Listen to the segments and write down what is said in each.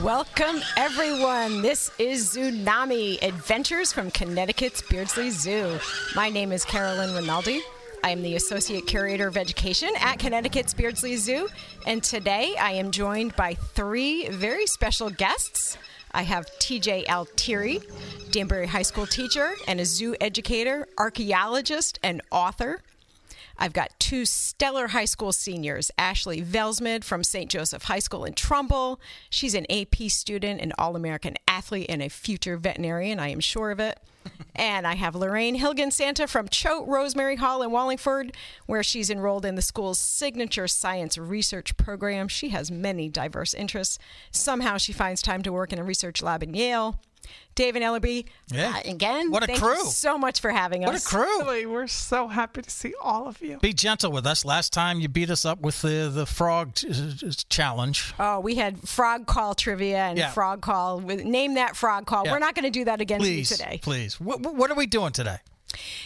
Welcome, everyone. This is Zoonami, Adventures from Connecticut's Beardsley Zoo. My name is Carolyn Rinaldi. I am the Associate Curator of Education at Connecticut's Beardsley Zoo, and today I am joined by three very special guests. I have TJ Altieri, Danbury High School teacher and a zoo educator, archaeologist, and author. I've got two stellar high school seniors, Ashley Velsmid from St. Joseph High School in Trumbull. She's an AP student, an All-American athlete, and a future veterinarian, I am sure of it. And I have Lorraine Hilgen-Santa from Choate Rosemary Hall in Wallingford, where she's enrolled in the school's signature science research program. She has many diverse interests. Somehow she finds time to work in a research lab in Yale. Dave and Ellerby, again, what a thank crew. you so much for having us. What a crew. Really, we're so happy to see all of you. Be gentle with us. Last time you beat us up with the frog challenge. Oh, we had frog call trivia and frog call. Name that frog call. Yeah. We're not going to do that again today. Please. What are we doing today?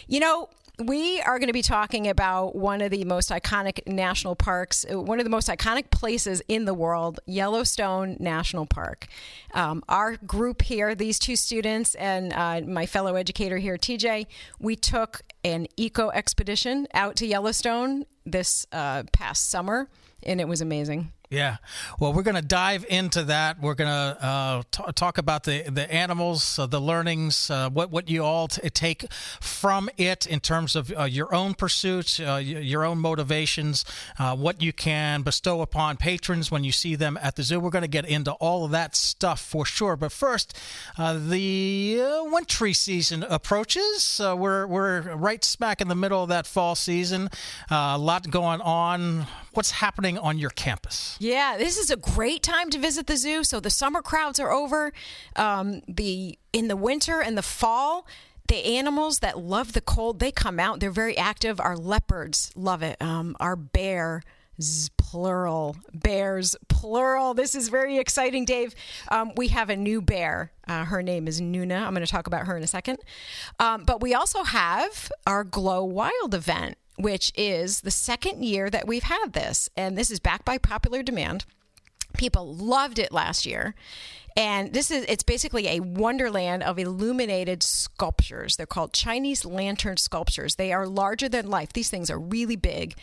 You know, we are going to be talking about one of the most iconic national parks, one of the most iconic places in the world, Yellowstone National Park. Our group here, these two students and my fellow educator here, TJ, we took an eco expedition out to Yellowstone this past summer, and it was amazing. Yeah. Well, we're going to dive into that. We're going to talk about the animals, the learnings, what you all take from it in terms of your own pursuits, your own motivations, what you can bestow upon patrons when you see them at the zoo. We're going to get into all of that stuff for sure. But first, the wintry season approaches. We're right smack in the middle of that fall season. A lot going on. What's happening on your campus? Yeah, this is a great time to visit the zoo. So the summer crowds are over. In the winter and the fall, the animals that love the cold, they come out. They're very active. Our leopards love it. Our bears, plural. This is very exciting, Dave. We have a new bear. Her name is Nuna. I'm going to talk about her in a second. But we also have our Glow Wild event, which is the second year that we've had this. And this is back by popular demand. People loved it last year. And it's basically a wonderland of illuminated sculptures. They're called Chinese lantern sculptures. They are larger than life. These things are really big.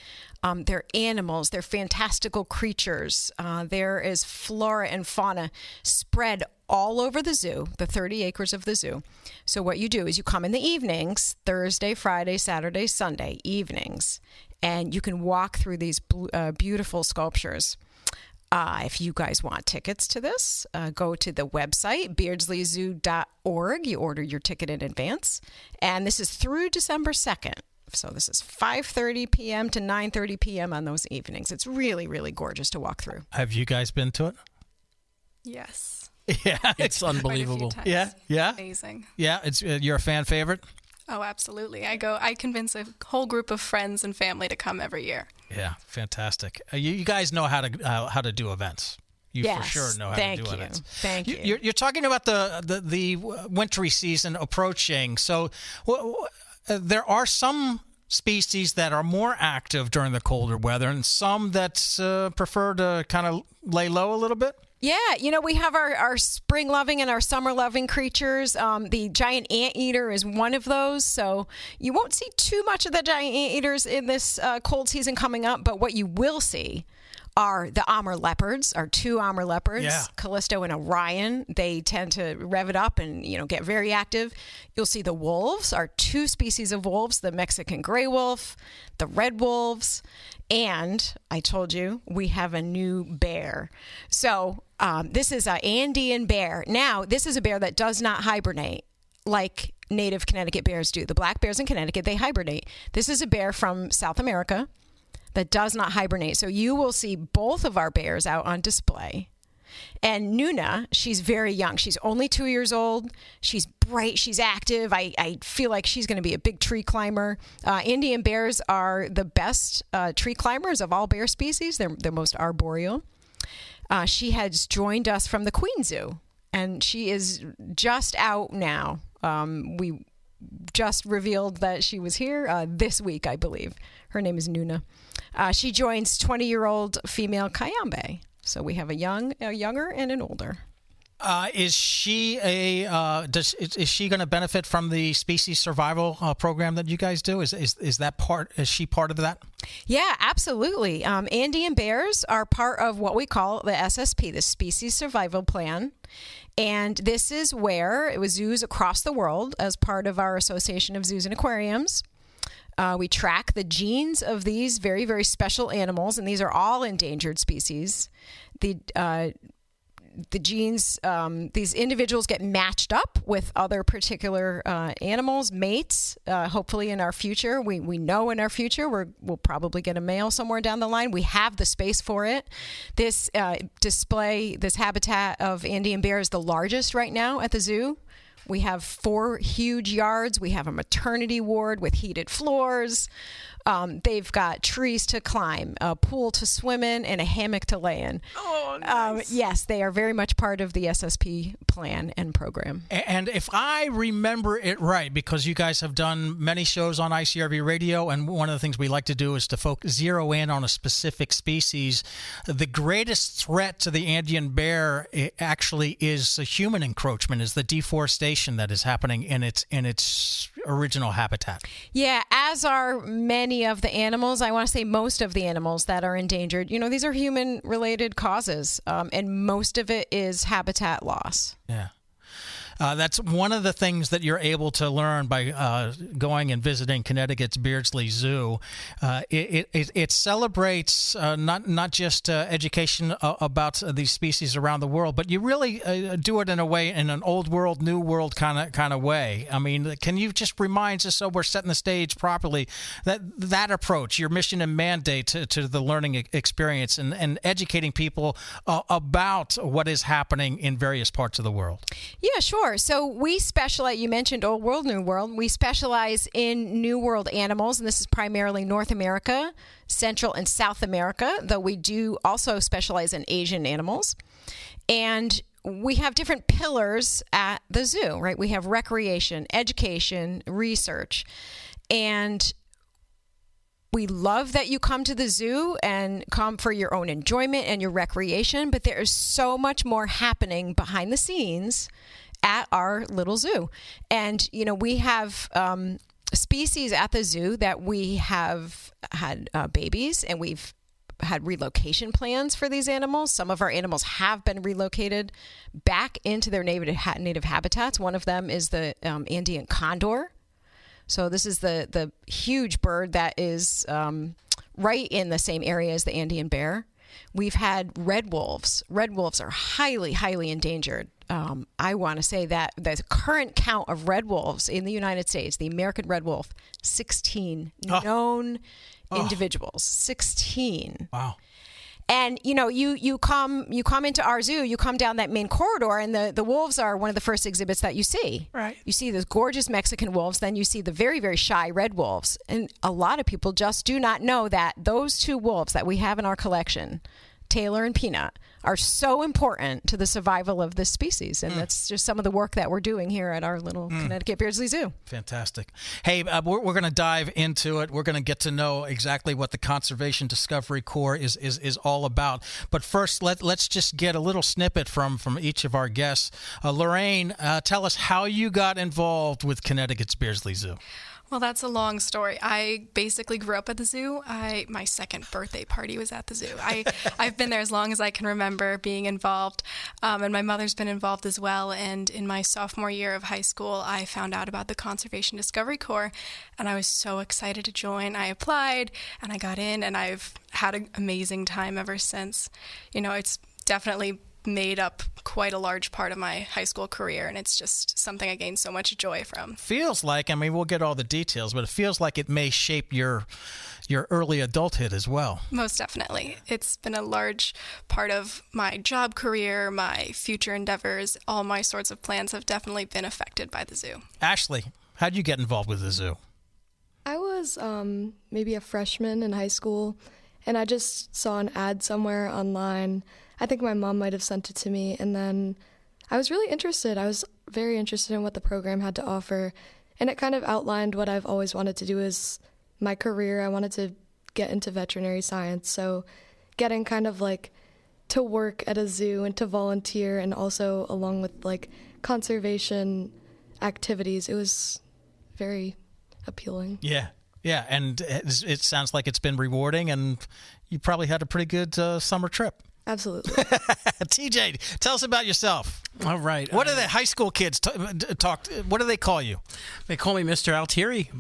They're animals. They're fantastical creatures. There is flora and fauna spread all over the zoo, the 30 acres of the zoo. So what you do is you come in the evenings, Thursday, Friday, Saturday, Sunday evenings, and you can walk through these beautiful sculptures. If you guys want tickets to this, go to the website, beardsleyzoo.org. You order your ticket in advance. And this is through December 2nd. So this is 5:30 p.m. to 9:30 p.m. on those evenings. It's really, really gorgeous to walk through. Have you guys been to it? Yes. Yeah, it's unbelievable. Quite a few times. Yeah. Amazing. Yeah, you're a fan favorite? Oh, absolutely. I convince a whole group of friends and family to come every year. Yeah, fantastic. You guys know how to do events. You yes, for sure know how to do events. Thank you. You're talking about the wintry season approaching. So there are some species that are more active during the colder weather and some that prefer to kind of lay low a little bit. Yeah, we have our spring-loving and our summer-loving creatures. The giant anteater is one of those, so you won't see too much of the giant anteaters in this cold season coming up, but what you will see are the Amur leopards, our two Amur leopards, Callisto and Orion. They tend to rev it up and, get very active. You'll see the wolves, our two species of wolves, the Mexican gray wolf, the red wolves, and I told you we have a new bear. So this is an Andean bear. Now, this is a bear that does not hibernate like native Connecticut bears do. The black bears in Connecticut, they hibernate. This is a bear from South America that does not hibernate. So you will see both of our bears out on display. And Nuna, she's very young. She's only 2 years old. She's bright. She's active. I feel like she's going to be a big tree climber. Indian bears are the best tree climbers of all bear species. They're most arboreal. She has joined us from the Queen Zoo, and she is just out now. We just revealed that she was here this week, I believe. Her name is Nuna. She joins 20-year-old female Cayambe. So we have a younger and an older. Is she is she going to benefit from the species survival program that you guys do? Is that part? Is she part of that? Yeah, absolutely. Andean bears are part of what we call the SSP, the Species Survival Plan. And this is where it was zoos across the world as part of our Association of Zoos and Aquariums. We track the genes of these very, very special animals, and these are all endangered species. The genes, these individuals get matched up with other particular animals, mates. Hopefully in our future, we know in our future we'll probably get a male somewhere down the line. We have the space for it. This this habitat of Andean bear is the largest right now at the zoo. We have 4 huge yards. We have a maternity ward with heated floors. They've got trees to climb, a pool to swim in, and a hammock to lay in. Oh, nice. Yes, they are very much part of the SSP plan and program. And if I remember it right, because you guys have done many shows on ICRV radio, and one of the things we like to do is to zero in on a specific species, the greatest threat to the Andean bear actually is human encroachment, is the deforestation that is happening in its original habitat. Yeah, as are many of the animals. I want to say most of the animals that are endangered. These are human-related causes, and most of it is habitat loss. Yeah. That's one of the things that you're able to learn by going and visiting Connecticut's Beardsley Zoo. It celebrates not just education about these species around the world, but you really do it in an old world, new world kind of way. I mean, can you just remind us, so we're setting the stage properly, that approach, your mission and mandate to the learning experience and educating people about what is happening in various parts of the world? Yeah, sure. So we specialize, you mentioned Old World, New World. We specialize in New World animals, and this is primarily North America, Central and South America, though we do also specialize in Asian animals. And we have different pillars at the zoo, right? We have recreation, education, research. And we love that you come to the zoo and come for your own enjoyment and your recreation, but there is so much more happening behind the scenes at our little zoo. And, we have species at the zoo that we have had babies, and we've had relocation plans for these animals. Some of our animals have been relocated back into their native habitats. One of them is the Andean condor. So this is the huge bird that is right in the same area as the Andean bear. We've had red wolves. Red wolves are highly, highly endangered. I want to say that the current count of red wolves in the United States, the American red wolf, 16 known individuals. 16. Wow. And you come into our zoo, you come down that main corridor, and the wolves are one of the first exhibits that you see. Right. You see those gorgeous Mexican wolves, then you see the very, very shy red wolves. And a lot of people just do not know that those 2 wolves that we have in our collection, Taylor and Peanut, are so important to the survival of this species. And that's just some of the work that we're doing here at our little Connecticut Beardsley Zoo. Fantastic. Hey, we're going to dive into it. We're going to get to know exactly what the Conservation Discovery Corps is all about. But first, let's just get a little snippet from each of our guests. Lorraine, tell us how you got involved with Connecticut's Beardsley Zoo. Well, that's a long story. I basically grew up at the zoo. My second birthday party was at the zoo. I've been there as long as I can remember being involved, and my mother's been involved as well. And in my sophomore year of high school, I found out about the Conservation Discovery Corps, and I was so excited to join. I applied, and I got in, and I've had an amazing time ever since. It's definitely made up quite a large part of my high school career, and it's just something I gained so much joy from. Feels like, we'll get all the details, but it feels like it may shape your early adulthood as well. Most definitely. It's been a large part of my job career, my future endeavors. All my sorts of plans have definitely been affected by the zoo. Ashley, how did you get involved with the zoo? I was maybe a freshman in high school, and I just saw an ad somewhere online. I think my mom might have sent it to me, and then I was really interested. I was very interested in what the program had to offer, and it kind of outlined what I've always wanted to do as my career. I wanted to get into veterinary science, so getting kind of like to work at a zoo and to volunteer, and also along with like conservation activities. It was very appealing. Yeah, and it sounds like it's been rewarding, and you probably had a pretty good summer trip. Absolutely. TJ, tell us about yourself. All right. What do the high school kids talk? What do they call you? They call me Mr. Altieri,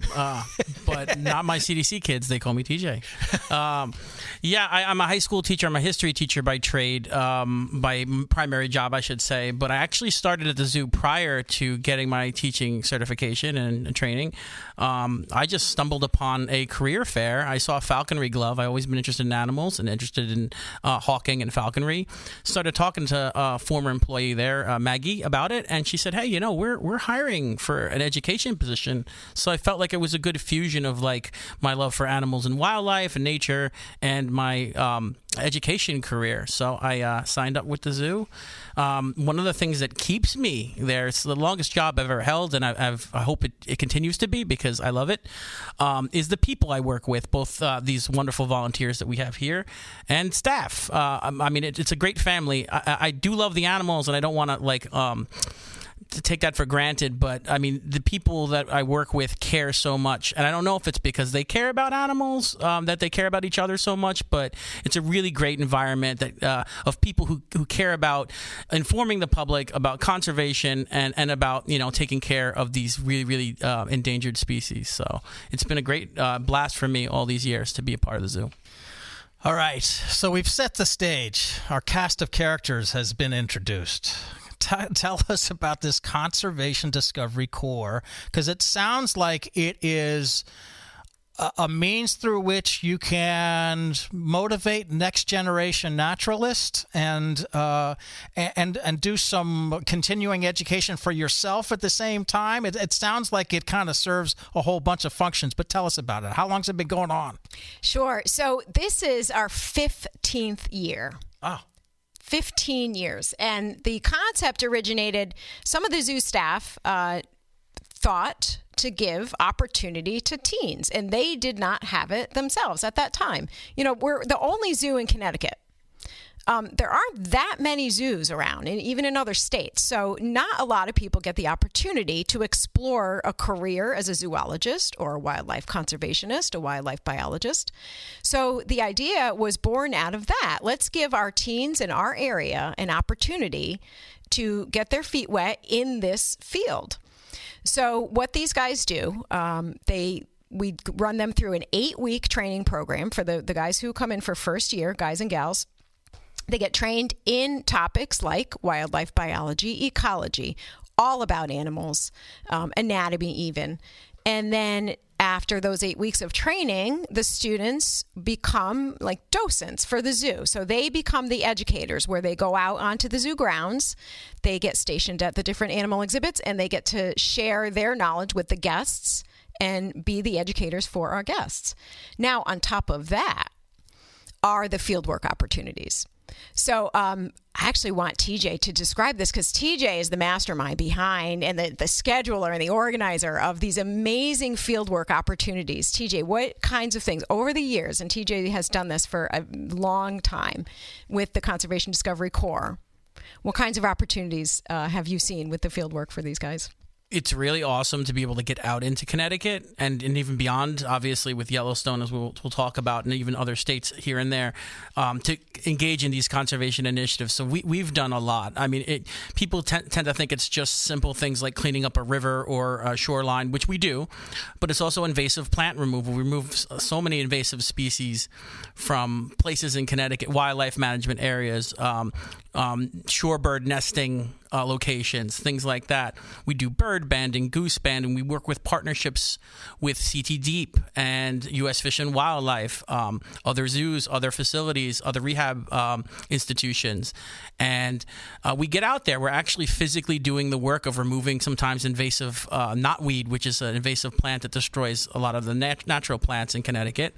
but not my CDC kids. They call me TJ. I'm a high school teacher. I'm a history teacher by trade, by primary job, I should say. But I actually started at the zoo prior to getting my teaching certification and training. I just stumbled upon a career fair. I saw a falconry glove. I've always been interested in animals and interested in hawking and falconry. Started talking to a former employee there, Maggie, about it, and she said, "Hey, we're hiring for an education position." So I felt like it was a good fusion of like my love for animals and wildlife and nature and my education career. So I signed up with the zoo. One of the things that keeps me there, it's the longest job I've ever held, and I hope it continues to be because I love it, is the people I work with, both these wonderful volunteers that we have here and staff. It's a great family. I do love the animals, and I don't want to take that for granted, but the people that I work with care so much, and I don't know if it's because they care about animals, that they care about each other so much, but it's a really great environment that of people who care about informing the public about conservation and about taking care of these really, really endangered species. So it's been a great blast for me all these years to be a part of the zoo. All right, so we've set the stage. Our cast of characters has been introduced. Tell us about this Conservation Discovery Corps, because it sounds like it is a means through which you can motivate next generation naturalists and do some continuing education for yourself at the same time. It sounds like it kind of serves a whole bunch of functions, but tell us about it. How long's it been going on? Sure. So this is our 15th year. Oh. 15 years. And the concept originated, some of the zoo staff thought to give opportunity to teens, and they did not have it themselves at that time. We're the only zoo in Connecticut. There aren't that many zoos around, and even in other states. So not a lot of people get the opportunity to explore a career as a zoologist or a wildlife conservationist, a wildlife biologist. So the idea was born out of that. Let's give our teens in our area an opportunity to get their feet wet in this field. So what these guys do, we run them through an 8-week training program for the guys who come in for first year, guys and gals. They get trained in topics like wildlife biology, ecology, all about animals, anatomy even. And then after those 8 weeks of training, the students become like docents for the zoo. So they become the educators, where they go out onto the zoo grounds. They get stationed at the different animal exhibits, and they get to share their knowledge with the guests and be the educators for our guests. Now, on top of that are the fieldwork opportunities. So I actually want TJ to describe this, because TJ is the mastermind behind and the scheduler and the organizer of these amazing fieldwork opportunities. TJ, what kinds of things over the years, and TJ has done this for a long time with the Conservation Discovery Corps, what kinds of opportunities have you seen with the fieldwork for these guys? It's really awesome to be able to get out into Connecticut and even beyond, obviously, with Yellowstone, as we'll talk about, and even other states here and there, to engage in these conservation initiatives. So we've done a lot. People tend to think it's just simple things like cleaning up a river or a shoreline, which we do, but it's also invasive plant removal. We remove so many invasive species from places in Connecticut, wildlife management areas, shorebird nesting locations, things like that. We do bird banding, goose banding. We work with partnerships with CT Deep and U.S. Fish and Wildlife, other zoos, other facilities, other rehab institutions. And we get out there. We're actually physically doing the work of removing sometimes invasive knotweed, which is an invasive plant that destroys a lot of the natural plants in Connecticut.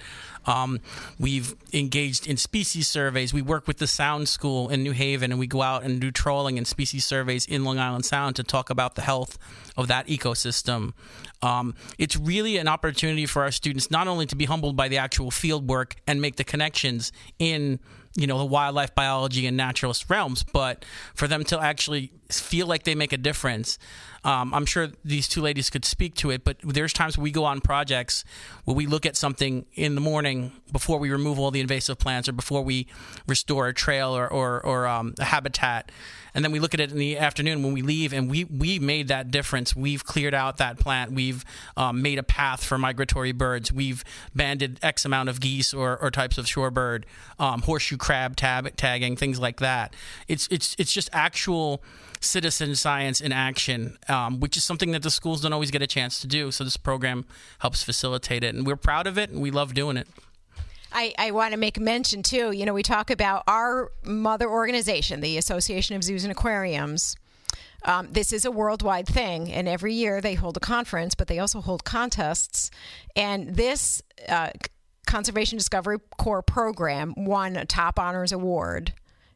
We've engaged in species surveys. We work with the Sound School in New Haven, and we go out and do trolling and species surveys in Long Island Sound to talk about the health of that ecosystem. It's really an opportunity for our students not only to be humbled by the actual field work and make the connections in the wildlife biology and naturalist realms, but for them to actually feel like they make a difference. I'm sure these two ladies could speak to it, but there's times we go on projects where we look at something in the morning before we remove all the invasive plants or before we restore a trail or a habitat. And then we look at it in the afternoon when we leave, and we made that difference. We've cleared out that plant. We've made a path for migratory birds. We've banded X amount of geese or types of shorebird, horseshoe crab tagging, things like that. It's just actual citizen science in action, which is something that the schools don't always get a chance to do. So this program helps facilitate it, and we're proud of it, and we love doing it. I want to make mention, too, we talk about our mother organization, the Association of Zoos and Aquariums. This is a worldwide thing, and every year they hold a conference, but they also hold contests. And this Conservation Discovery Corps program won a Top Honors Award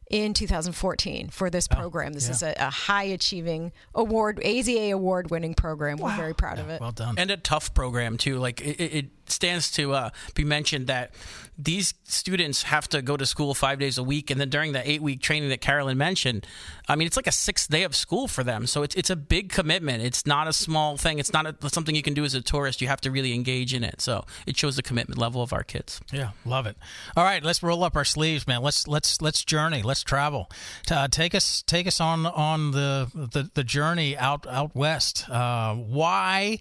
in 2014 for this program. This is a high-achieving award, AZA award-winning program. We're very proud of it. Well done. And a tough program, too. Like, it stands to be mentioned that these students have to go to school 5 days a week, and then during the 8-week training that Carolyn mentioned, I mean, it's like a 6th day of school for them. So it's a big commitment. It's not a small thing. It's not something you can do as a tourist. You have to really engage in it. So it shows the commitment level of our kids. Yeah, love it. All right, let's roll up our sleeves, man. Let's journey. Let's travel. Take us on the journey out west. Why?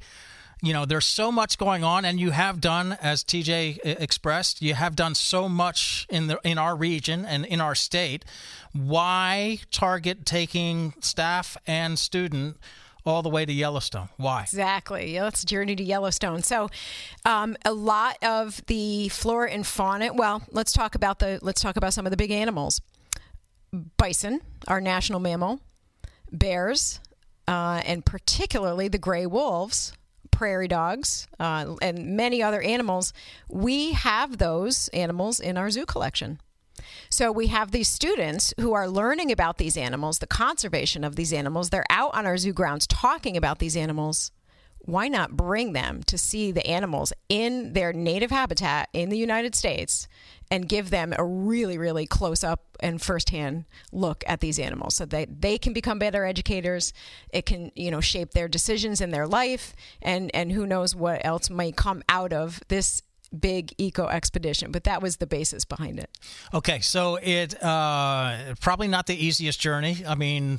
There's so much going on, and you have done, as TJ expressed, you have done so much in our region and in our state. Why target taking staff and student all the way to Yellowstone? Why? Exactly. Let's journey to Yellowstone. So, a lot of the flora and fauna. Well, let's talk about some of the big animals. Bison, our national mammal, bears, and particularly the gray wolves, prairie dogs, and many other animals. We have those animals in our zoo collection. So we have these students who are learning about these animals, the conservation of these animals. They're out on our zoo grounds talking about these animals. Why not bring them to see the animals in their native habitat in the United States and give them a really, really close-up and firsthand look at these animals so that they can become better educators. It can, shape their decisions in their life, and who knows what else might come out of this big eco expedition. But that was the basis behind it. Okay, so it probably not the easiest journey. I mean,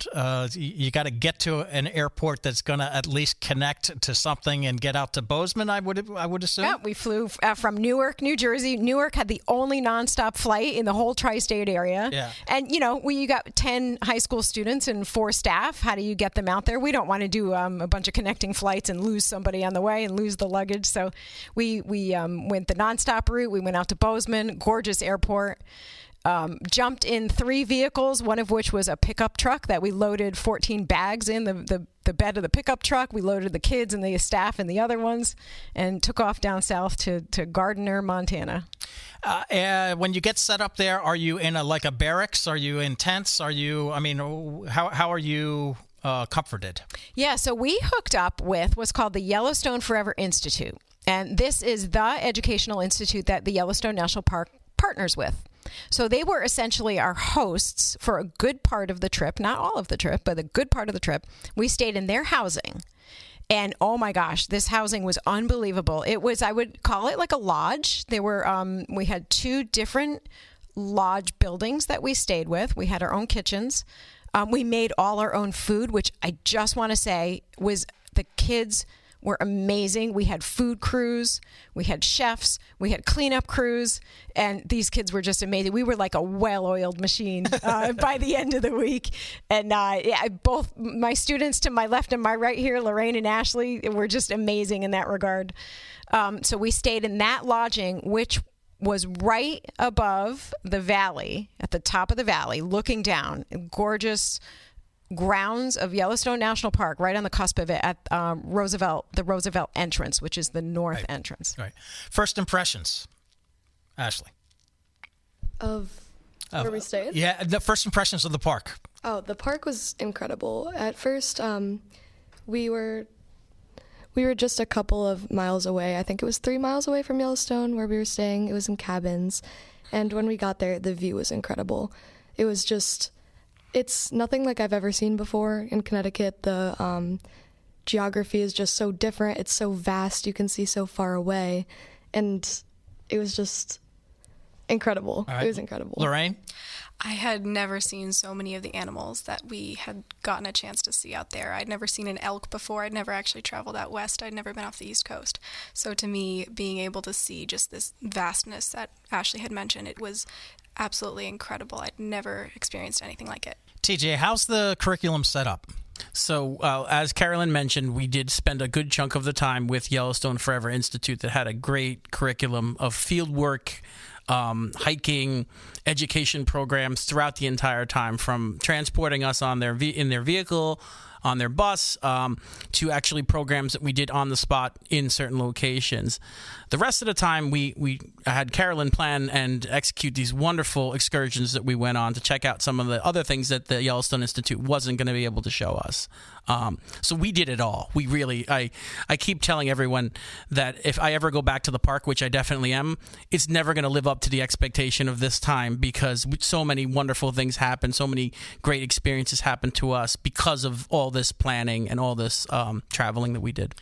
you got to get to an airport that's going to at least connect to something and get out to Bozeman, I would assume. Yeah, we flew from Newark, New Jersey. Newark had the only nonstop flight in the whole tri-state area. Yeah. And, you got 10 high school students and 4 staff. How do you get them out there? We don't want to do a bunch of connecting flights and lose somebody on the way and lose the luggage. So we went the nonstop route. We went out to Bozeman, gorgeous airport. Jumped in 3 vehicles, one of which was a pickup truck that we loaded 14 bags in the bed of the pickup truck. We loaded the kids and the staff in the other ones and took off down south to Gardner, Montana. When you get set up there, are you in a barracks? Are you in tents? How are you comforted? Yeah, so we hooked up with what's called the Yellowstone Forever Institute. And this is the educational institute that the Yellowstone National Park partners with. So they were essentially our hosts for a good part of the trip, not all of the trip, but a good part of the trip. We stayed in their housing. And oh my gosh, this housing was unbelievable. It was, I would call it like a lodge. There were, we had 2 different lodge buildings that we stayed with. We had our own kitchens. We made all our own food, which I just want to say was the kids were amazing. We had food crews, we had chefs, we had cleanup crews, and these kids were just amazing. We were like a well-oiled machine by the end of the week. And both my students to my left and my right here, Lorraine and Ashley, were just amazing in that regard. So we stayed in that lodging, which was right above the valley, at the top of the valley, looking down, gorgeous grounds of Yellowstone National Park, right on the cusp of it at the Roosevelt entrance, which is the north entrance. Right. First impressions, Ashley. Of where we stayed? Yeah, the first impressions of the park. Oh, the park was incredible. At first, we We were just a couple of miles away. I think it was 3 miles away from Yellowstone where we were staying. It was in cabins. And when we got there, the view was incredible. It was just, it's nothing like I've ever seen before in Connecticut. The geography is just so different. It's so vast. You can see so far away. And it was just incredible. Right. It was incredible. Lorraine? I had never seen so many of the animals that we had gotten a chance to see out there. I'd never seen an elk before. I'd never actually traveled out west. I'd never been off the East Coast. So to me, being able to see just this vastness that Ashley had mentioned, it was absolutely incredible. I'd never experienced anything like it. TJ, how's the curriculum set up? So, as Carolyn mentioned, we did spend a good chunk of the time with Yellowstone Forever Institute that had a great curriculum of field work, hiking, education programs throughout the entire time, from transporting us on in their vehicle, on their bus, to actually programs that we did on the spot in certain locations. The rest of the time, we had Carolyn plan and execute these wonderful excursions that we went on to check out some of the other things that the Yellowstone Institute wasn't going to be able to show us. So we did it all. We really, I keep telling everyone that if I ever go back to the park, which I definitely am, it's never going to live up to the expectation of this time, because so many wonderful things happen, so many great experiences happen to us because of all this planning and all this traveling that we did.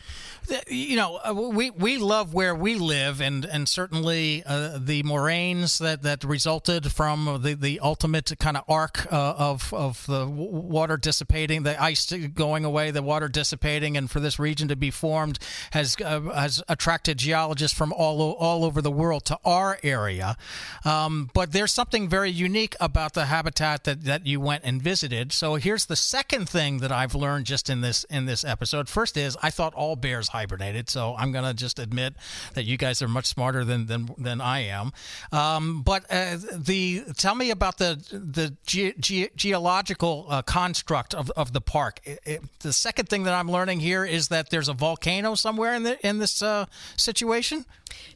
You know, we love where we live, and certainly the moraines that resulted from the ultimate kind of arc of the water dissipating, the ice going away, the water dissipating, and for this region to be formed has attracted geologists from all over the world to our area. But there's something very unique about the habitat that you went and visited. So here's the second thing that I've learned just in this episode. First is, I thought all bears hibernated, so I'm going to just admit that you guys are much smarter than I am. But tell me about the geological construct of the park. The second thing that I'm learning here is that there's a volcano somewhere in this situation.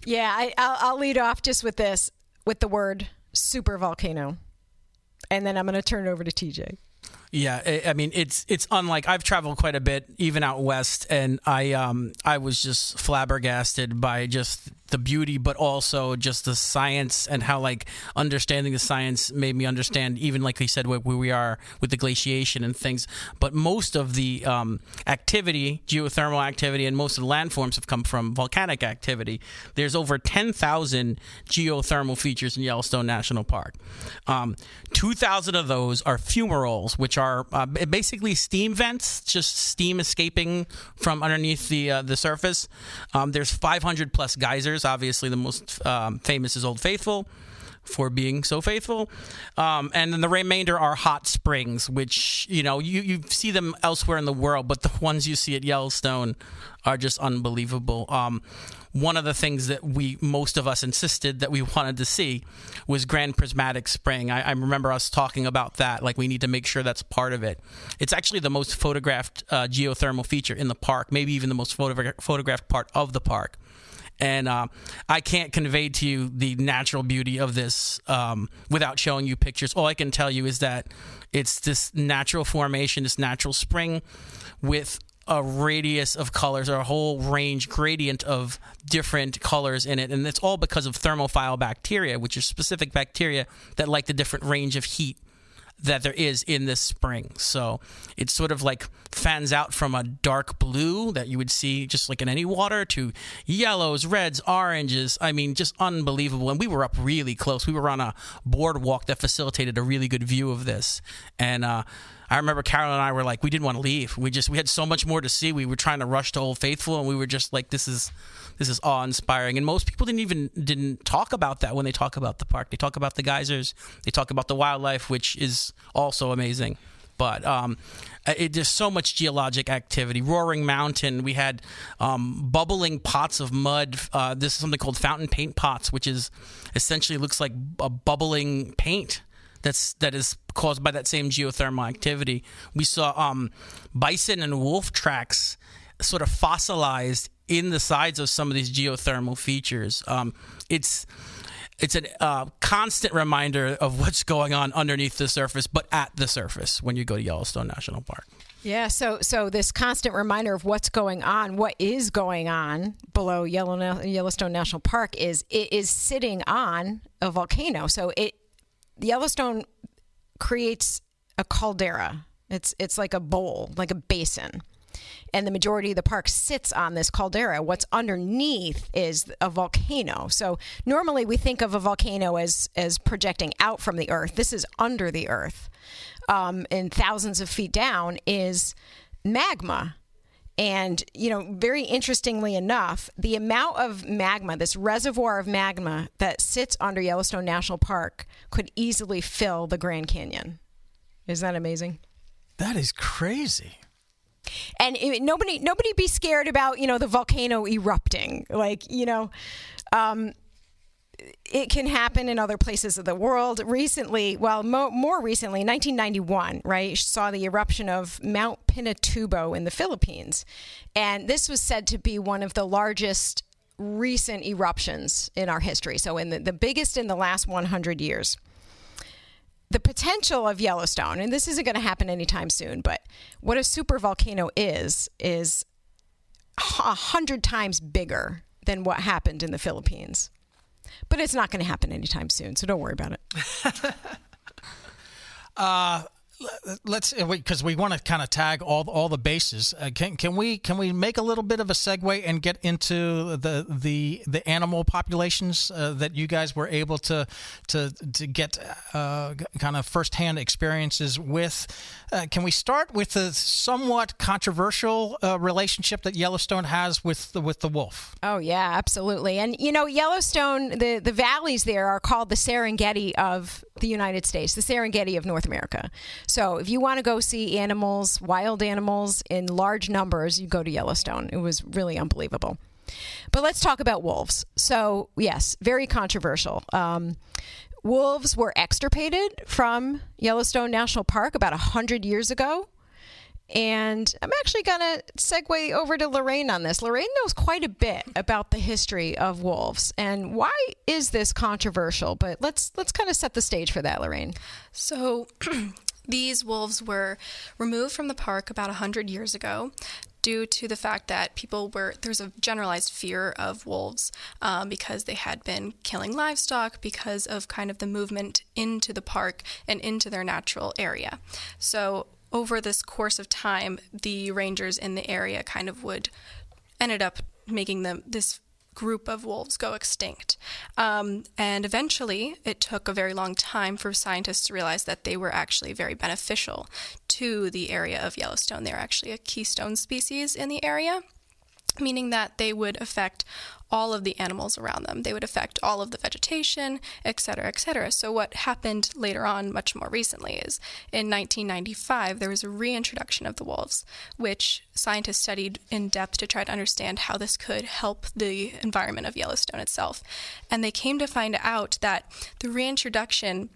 Yeah, I'll lead off just with the word super volcano, and then I'm going to turn it over to TJ. Yeah, I mean, it's unlike, I've traveled quite a bit, even out west, and I was just flabbergasted by just the beauty, but also just the science, and how, like, understanding the science made me understand, even like he said, where we are with the glaciation and things. But most of the activity, geothermal activity, and most of the landforms have come from volcanic activity. There's over 10,000 geothermal features in Yellowstone National Park. 2,000 of those are fumaroles, which are basically steam vents, just steam escaping from underneath the surface. There's 500 plus geysers. Obviously, the most famous is Old Faithful, for being so faithful. And then the remainder are hot springs, which, you see them elsewhere in the world, but the ones you see at Yellowstone are just unbelievable. One of the things that most of us insisted that we wanted to see was Grand Prismatic Spring. I remember us talking about that, like, we need to make sure that's part of it. It's actually the most photographed geothermal feature in the park, maybe even the most photographed part of the park. And I can't convey to you the natural beauty of this without showing you pictures. All I can tell you is that it's this natural formation, this natural spring with a radius of colors, or a whole gradient of different colors in it. And it's all because of thermophile bacteria, which are specific bacteria that like the different range of heat that there is in this spring. So it sort of like fans out from a dark blue that you would see just like in any water to yellows, reds, oranges. I mean, just unbelievable. And we were up really close. We were on a boardwalk that facilitated a really good view of this. And I remember Carol and I were like, we didn't want to leave. We had so much more to see. We were trying to rush to Old Faithful, and we were just like, this is awe-inspiring. And most people didn't talk about that when they talk about the park. They talk about the geysers. They talk about the wildlife, which is also amazing. But there's so much geologic activity. Roaring Mountain, we had bubbling pots of mud. This is something called fountain paint pots, which is essentially looks like a bubbling paint that is caused by that same geothermal activity. We saw bison and wolf tracks sort of fossilized in the sides of some of these geothermal features. It's a constant reminder of what's going on underneath the surface, but at the surface when you go to Yellowstone National Park. Yeah, so this constant reminder of what's going on, what is going on below Yellowstone National Park it is sitting on a volcano. So Yellowstone creates a caldera. It's like a bowl, like a basin. And the majority of the park sits on this caldera. What's underneath is a volcano. So normally we think of a volcano as projecting out from the earth. This is under the earth. And thousands of feet down is magma. And, very interestingly enough, the amount of magma, this reservoir of magma that sits under Yellowstone National Park could easily fill the Grand Canyon. Isn't that amazing? That is crazy. And nobody be scared about, the volcano erupting. It can happen in other places of the world. Recently, more recently, 1991, right, saw the eruption of Mount Pinatubo in the Philippines. And this was said to be one of the largest recent eruptions in our history. So the biggest in the last 100 years. The potential of Yellowstone, and this isn't going to happen anytime soon, but what a supervolcano is 100 times bigger than what happened in the Philippines. But it's not going to happen anytime soon, so don't worry about it. Let's, because we want to kind of tag all the bases. Can we make a little bit of a segue and get into the animal populations that you guys were able to get kind of firsthand experiences with? Can we start with the somewhat controversial relationship that Yellowstone has with the wolf? Oh yeah, absolutely. And Yellowstone, the valleys there are called the Serengeti of the United States, the Serengeti of North America. So if you want to go see animals, wild animals in large numbers, you go to Yellowstone. It was really unbelievable. But let's talk about wolves. So yes, very controversial. Wolves were extirpated from Yellowstone National Park about 100 years ago. And I'm actually going to segue over to Lorraine on this. Lorraine knows quite a bit about the history of wolves. And why is this controversial? But let's kind of set the stage for that, Lorraine. So these wolves were removed from the park about 100 years ago due to the fact that there's a generalized fear of wolves because they had been killing livestock because of kind of the movement into the park and into their natural area. So over this course of time, the rangers in the area kind of ended up making this group of wolves go extinct. And eventually, it took a very long time for scientists to realize that they were actually very beneficial to the area of Yellowstone. They're actually a keystone species in the area, meaning that they would affect all of the animals around them. They would affect all of the vegetation, et cetera, et cetera. So what happened later on, much more recently, is in 1995, there was a reintroduction of the wolves, which scientists studied in depth to try to understand how this could help the environment of Yellowstone itself. And they came to find out that the reintroduction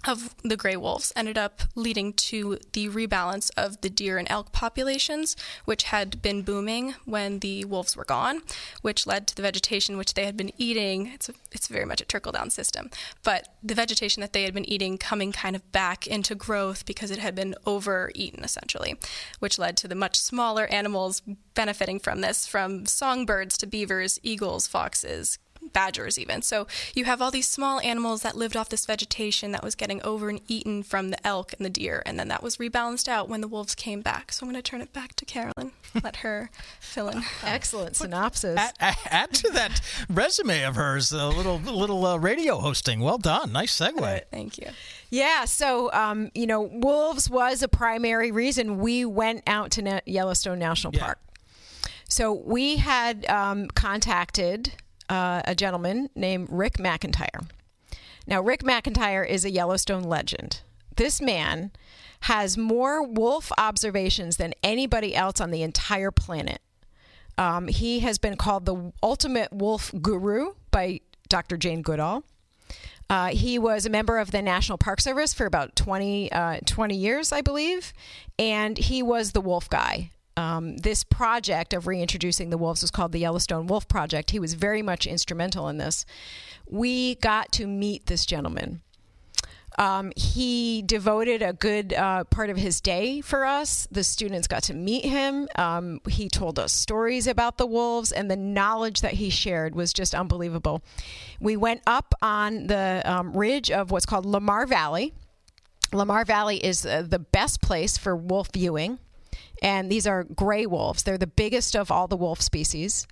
of the gray wolves ended up leading to the rebalance of the deer and elk populations, which had been booming when the wolves were gone, which led to the vegetation which they had been eating. It's very much a trickle-down system, but the vegetation that they had been eating coming kind of back into growth because it had been overeaten, essentially, which led to the much smaller animals benefiting from this, from songbirds to beavers, eagles, foxes, badgers even. So you have all these small animals that lived off this vegetation that was getting over and eaten from the elk and the deer, and then that was rebalanced out when the wolves came back. So I'm going to turn it back to Carolyn, let her fill in. Excellent synopsis. Add to that resume of hers, a little radio hosting. Well done. Nice segue. Thank you. Yeah, so, wolves was a primary reason we went out to Yellowstone National Park. So we had contacted a gentleman named Rick McIntyre. Now, Rick McIntyre is a Yellowstone legend. This man has more wolf observations than anybody else on the entire planet. He has been called the ultimate wolf guru by Dr. Jane Goodall. He was a member of the National Park Service for about 20 years, I believe, and he was the wolf guy. This project of reintroducing the wolves was called the Yellowstone Wolf Project. He was very much instrumental in this. We got to meet this gentleman. He devoted a good part of his day for us. The students got to meet him. He told us stories about the wolves, and the knowledge that he shared was just unbelievable. We went up on the ridge of what's called Lamar Valley. Lamar Valley is the best place for wolf viewing, and these are gray wolves. They're the biggest of all the wolf species.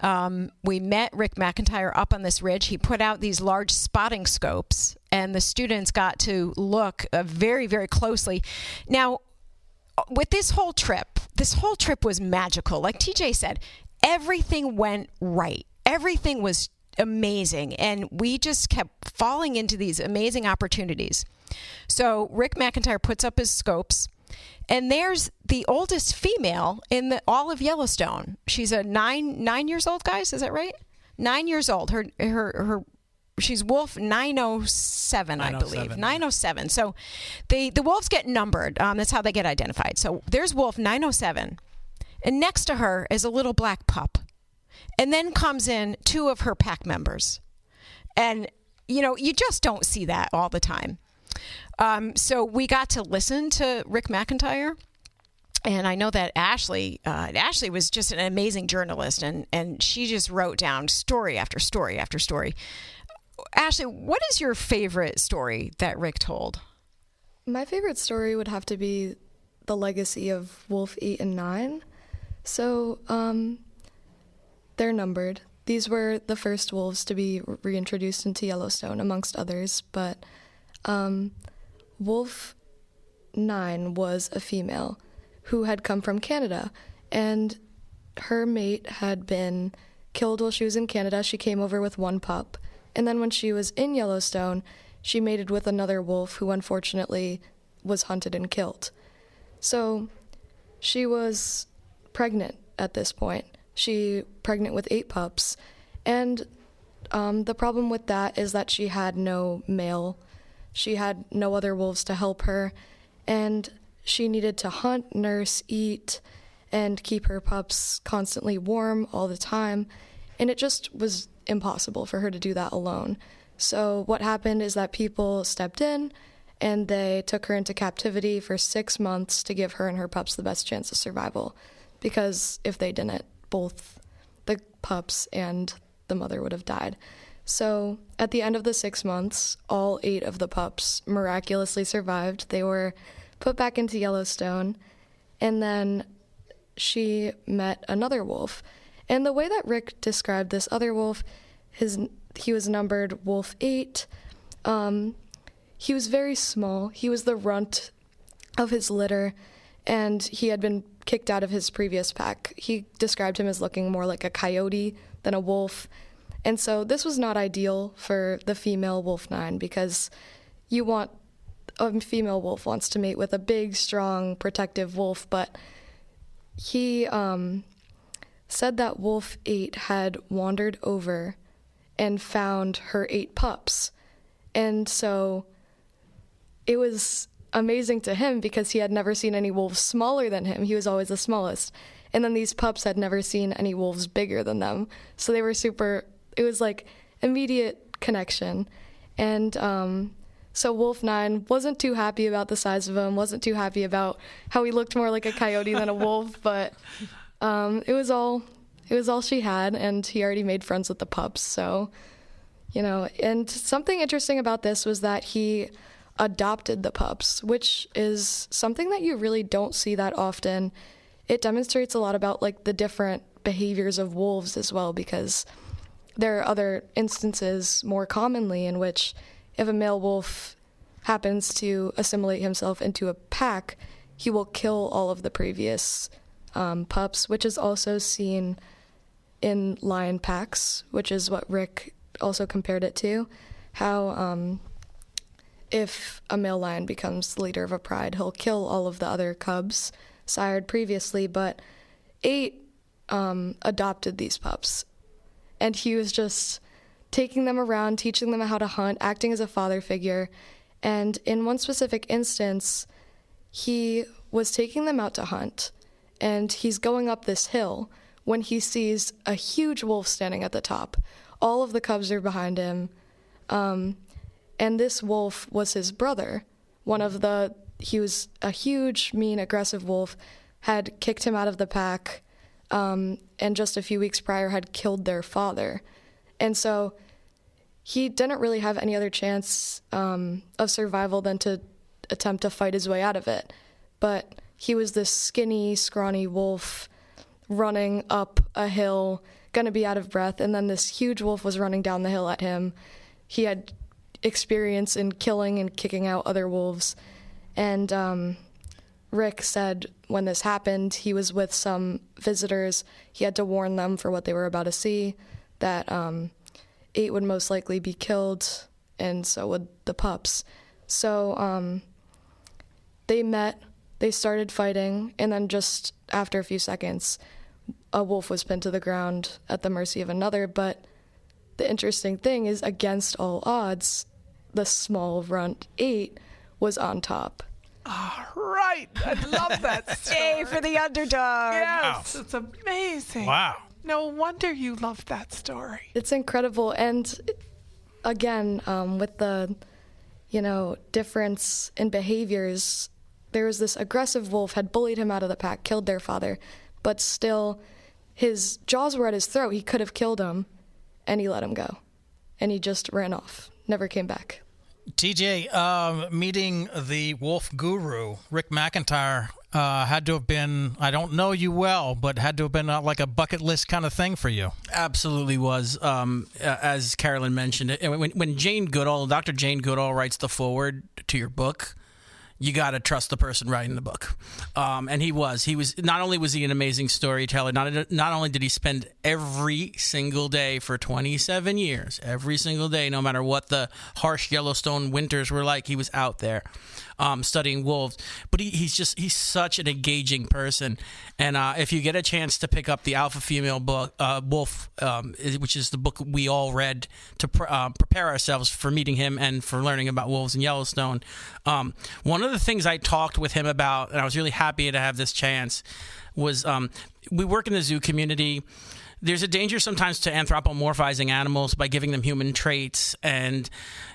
We met Rick McIntyre up on this ridge. He put out these large spotting scopes, and the students got to look very, very closely. Now, with this whole trip was magical. Like TJ said, everything went right. Everything was amazing, and we just kept falling into these amazing opportunities. So Rick McIntyre puts up his scopes, and there's the oldest female in all of Yellowstone. She's a 9 years old, guys. Is that right? 9 years old. She's wolf 907, I believe. 907. So the wolves get numbered. That's how they get identified. So there's wolf 907, and next to her is a little black pup, and then comes in two of her pack members, and you just don't see that all the time. So we got to listen to Rick McIntyre, and I know that Ashley was just an amazing journalist, and she just wrote down story after story after story. Ashley, what is your favorite story that Rick told? My favorite story would have to be the legacy of Wolf 8 and 9. So they're numbered. These were the first wolves to be reintroduced into Yellowstone, amongst others, but Wolf 9 was a female who had come from Canada, and her mate had been killed while she was in Canada. She came over with one pup, and then when she was in Yellowstone, she mated with another wolf who unfortunately was hunted and killed. So she was pregnant at this point. She pregnant with 8 pups, and the problem with that is that she had no male. She had no other wolves to help her, and she needed to hunt, nurse, eat, and keep her pups constantly warm all the time, and it just was impossible for her to do that alone. So what happened is that people stepped in, and they took her into captivity for 6 months to give her and her pups the best chance of survival, because if they didn't, both the pups and the mother would have died. So at the end of the 6 months, all 8 of the pups miraculously survived. They were put back into Yellowstone, and then she met another wolf. And the way that Rick described this other wolf, he was numbered Wolf 8. He was very small. He was the runt of his litter, and he had been kicked out of his previous pack. He described him as looking more like a coyote than a wolf. And so this was not ideal for the female Wolf 9, because a female wolf wants to mate with a big, strong, protective wolf, but he said that Wolf 8 had wandered over and found her 8 pups. And so it was amazing to him because he had never seen any wolves smaller than him. He was always the smallest. And then these pups had never seen any wolves bigger than them. So they were it was like immediate connection. And so Wolf 9 wasn't too happy about the size of him, wasn't too happy about how he looked more like a coyote than a wolf, but it was all she had, and he already made friends with the pups. So, and something interesting about this was that he adopted the pups, which is something that you really don't see that often. It demonstrates a lot about like the different behaviors of wolves as well, because there are other instances more commonly in which if a male wolf happens to assimilate himself into a pack, he will kill all of the previous pups, which is also seen in lion packs, which is what Rick also compared it to, how if a male lion becomes the leader of a pride, he'll kill all of the other cubs sired previously, but 8 adopted these pups. And he was just taking them around, teaching them how to hunt, acting as a father figure. And in one specific instance, he was taking them out to hunt, and he's going up this hill when he sees a huge wolf standing at the top. All of the cubs are behind him. And this wolf was his brother. He was a huge, mean, aggressive wolf, had kicked him out of the pack, and just a few weeks prior had killed their father. And so he didn't really have any other chance of survival than to attempt to fight his way out of it. But he was this skinny, scrawny wolf running up a hill, going to be out of breath, and then this huge wolf was running down the hill at him. He had experience in killing and kicking out other wolves. And Rick said when this happened, he was with some visitors. He had to warn them for what they were about to see, that 8 would most likely be killed, and so would the pups. So they met, they started fighting, and then just after a few seconds, a wolf was pinned to the ground at the mercy of another. But the interesting thing is, against all odds, the small runt 8 was on top. Oh, right. I love that story. Yay for the underdog. Yes, it's amazing. Wow. No wonder you love that story. It's incredible. And again, with the, difference in behaviors, there was this aggressive wolf had bullied him out of the pack, killed their father, but still his jaws were at his throat. He could have killed him, and he let him go. And he just ran off, never came back. TJ, meeting the wolf guru, Rick McIntyre, had to have been, I don't know you well, but had to have been like a bucket list kind of thing for you. Absolutely was. As Carolyn mentioned, when Jane Goodall, Dr. Jane Goodall writes the foreword to your book, you got to trust the person writing the book. And he was not only was he an amazing storyteller, not only did he spend every single day for 27 years, every single day, no matter what the harsh Yellowstone winters were like, he was out there studying wolves. But he's such an engaging person. And if you get a chance to pick up the Alpha Female book, Wolf, which is the book we all read to prepare ourselves for meeting him and for learning about wolves in Yellowstone, one of the things I talked with him about, and I was really happy to have this chance, was we work in the zoo community. There's a danger sometimes to anthropomorphizing animals by giving them human traits, and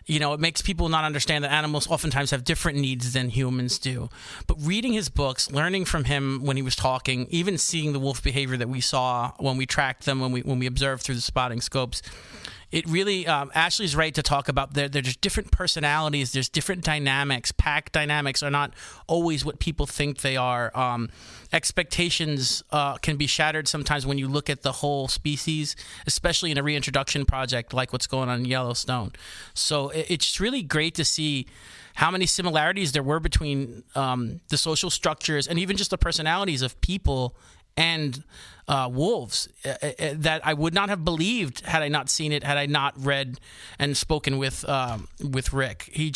it makes people not understand that animals oftentimes have different needs than humans do. But reading his books, learning from him when he was talking, even seeing the wolf behavior that we saw when we tracked them, when we observed through the spotting scopes, it really, Ashley's right to talk about there's different personalities, there's different dynamics. Pack dynamics are not always what people think they are. Expectations can be shattered sometimes when you look at the whole species, especially in a reintroduction project like what's going on in Yellowstone. So it's really great to see how many similarities there were between the social structures and even just the personalities of people and wolves that I would not have believed had I not seen it, had I not read and spoken with Rick. He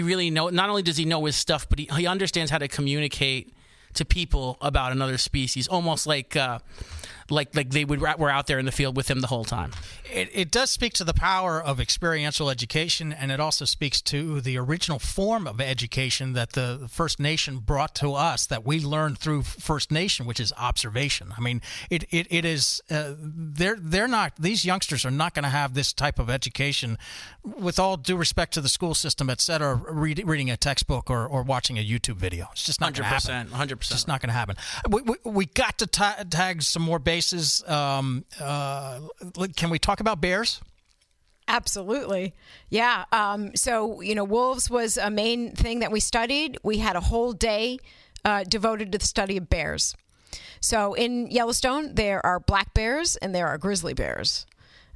really not only does he know his stuff, but he understands how to communicate to people about another species, almost like they were out there in the field with him the whole time. It does speak to the power of experiential education, and it also speaks to the original form of education that the First Nation brought to us, that we learned through First Nation, which is observation. I mean, it is they're not, these youngsters are not going to have this type of education, with all due respect to the school system, et cetera, reading a textbook or watching a YouTube video. It's just not going to happen. 100%. It's just not going to happen. We got to tag some more bases. Can we talk about bears? Absolutely. Yeah. So, wolves was a main thing that we studied. We had a whole day devoted to the study of bears. So in Yellowstone, there are black bears and there are grizzly bears.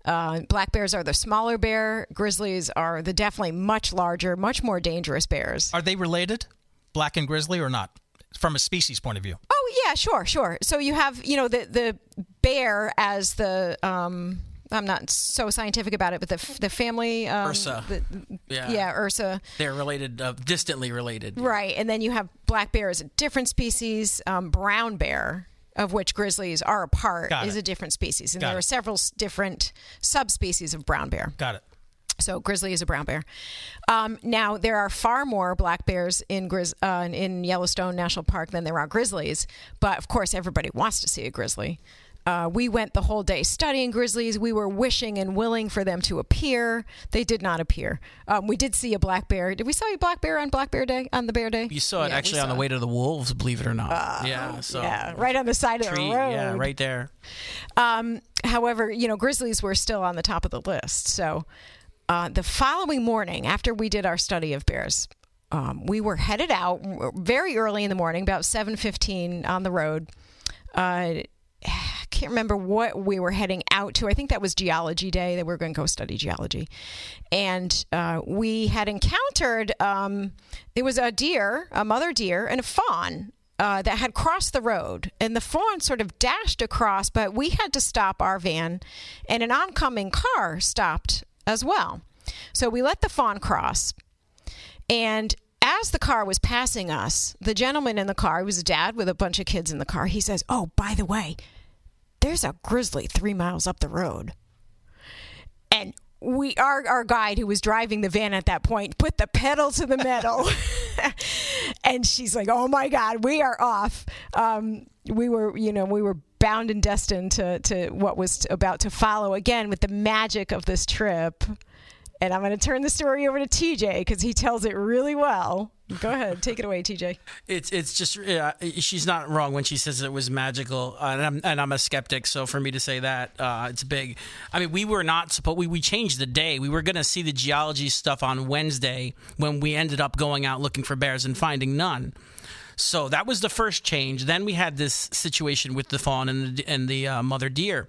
Black bears are the smaller bear. Grizzlies are the definitely much larger, much more dangerous bears. Are they related, black and grizzly, or not, from a species point of view? Oh, yeah, sure. So you have, the bear as the, I'm not so scientific about it, but the family. Ursa. Ursa. They're related, distantly related. Right. And then you have black bear as a different species. Brown bear, of which grizzlies are a part, is a different species. And there are several different subspecies of brown bear. Got it. So grizzly is a brown bear. Now, there are far more black bears in Yellowstone National Park than there are grizzlies. But, of course, everybody wants to see a grizzly. We went the whole day studying grizzlies. We were wishing and willing for them to appear. They did not appear. We did see a black bear. Did we see a black bear on Black Bear Day, on the Bear Day? You saw it actually on the way to the wolves, believe it or not. Yeah, right on the side of the road. Yeah, right there. However, grizzlies were still on the top of the list. So the following morning, after we did our study of bears, we were headed out very early in the morning, about 7:15 on the road. I can't remember what we were heading out to. I think that was geology day, that we were going to go study geology. And we had encountered, there was a deer, a mother deer, and a fawn that had crossed the road. And the fawn sort of dashed across, but we had to stop our van, and an oncoming car stopped as well. So we let the fawn cross. And as the car was passing us, the gentleman in the car, he was a dad with a bunch of kids in the car, he says, "Oh, by the way, there's a grizzly 3 miles up the road." And our guide, who was driving the van at that point, put the pedal to the metal. And she's like, "Oh my God, we are off." We were bound and destined to what was about to follow, again with the magic of this trip. And I'm going to turn the story over to TJ because he tells it really well. Go ahead. Take it away, TJ. It's just, she's not wrong when she says it was magical. And I'm a skeptic, so for me to say that, it's big. I mean, we were not supposed, we changed the day. We were going to see the geology stuff on Wednesday when we ended up going out looking for bears and finding none. So that was the first change. Then we had this situation with the fawn and the mother deer,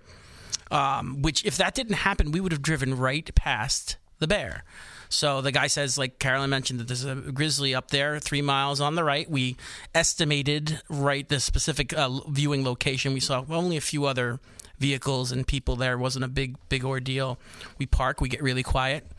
which if that didn't happen, we would have driven right past the bear. So the guy says, like Carolyn mentioned, that there's a grizzly up there 3 miles on the right. We estimated the specific viewing location. We saw only a few other vehicles and people there. It wasn't a big ordeal. We park, we get really quiet.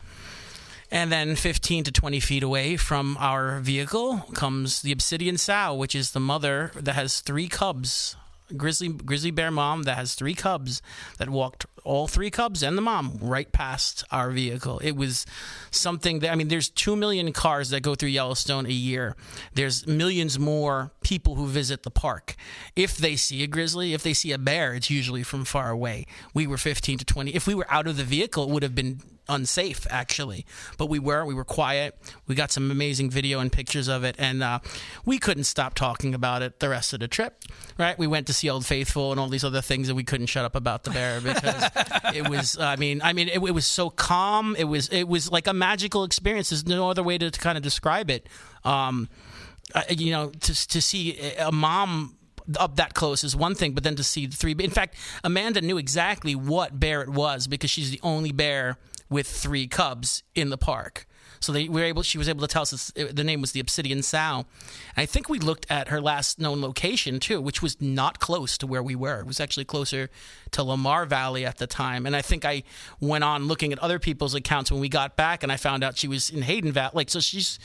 And then 15 to 20 feet away from our vehicle comes the obsidian sow, which is the mother that has 3 cubs. Grizzly bear mom that has 3 cubs that walked, all 3 cubs and the mom, right past our vehicle. It was something that, I mean, there's 2 million cars that go through Yellowstone a year. There's millions more people who visit the park. If they see a grizzly, if they see a bear, it's usually from far away. We were 15 to 20. If we were out of the vehicle, it would have been unsafe, actually. But we were quiet. We got some amazing video and pictures of it, and we couldn't stop talking about it the rest of the trip, right? We went to see Old Faithful and all these other things, and we couldn't shut up about the bear because it was, it was so calm. It was like a magical experience. There's no other way to kind of describe it. To see a mom up that close is one thing, but then to see 3, in fact, Amanda knew exactly what bear it was because she's the only bear with 3 cubs in the park. So she was able to tell us the name was the obsidian sow. And I think we looked at her last known location too, which was not close to where we were. It was actually closer to Lamar Valley at the time. And I think I went on looking at other people's accounts when we got back, and I found out she was in Hayden Valley. Like, so she's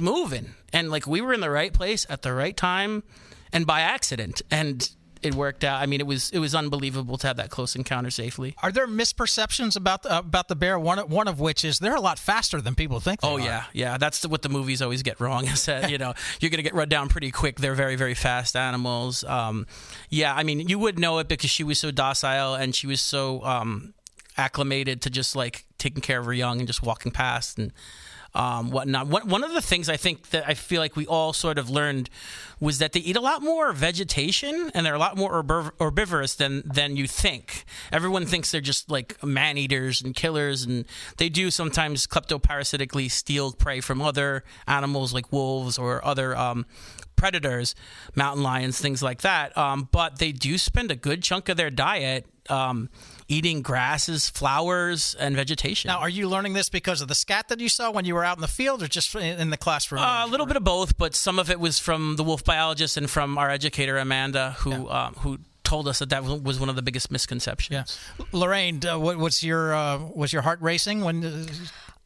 moving, and like we were in the right place at the right time, and by accident, and it worked out. I mean, it was unbelievable to have that close encounter safely. Are there misperceptions about the bear? One of which is they're a lot faster than people think they are. Yeah. That's what the movies always get wrong. Is that you're going to get run down pretty quick. They're very, very fast animals. I mean, you would know it because she was so docile and she was so acclimated to just like taking care of her young and just walking past and whatnot. One of the things I think that I feel like we all sort of learned was that they eat a lot more vegetation and they're a lot more herbivorous than you think. Everyone thinks they're just like man-eaters and killers, and they do sometimes kleptoparasitically steal prey from other animals like wolves or other predators, mountain lions, things like that. But they do spend a good chunk of their diet eating grasses, flowers, and vegetation. Now, are you learning this because of the scat that you saw when you were out in the field, or just in the classroom? A little bit of both, but some of it was from the wolf biologist and from our educator, Amanda, who told us that was one of the biggest misconceptions. Yeah. Lorraine, was your heart racing when?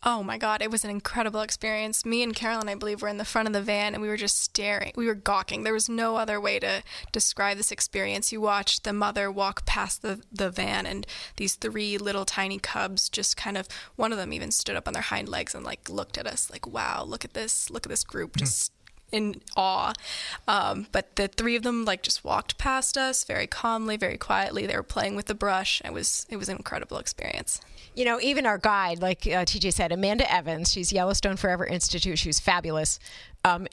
Oh my God, it was an incredible experience. Me and Carolyn, I believe, were in the front of the van and we were just staring. We were gawking. There was no other way to describe this experience. You watched the mother walk past the van and these 3 little tiny cubs just kind of, one of them even stood up on their hind legs and like looked at us like, wow, look at this group just in awe. But the three of them like just walked past us very calmly, very quietly. They were playing with the brush. It was an incredible experience. You know, even our guide, like TJ said, Amanda Evans, she's Yellowstone Forever Institute. She was fabulous. When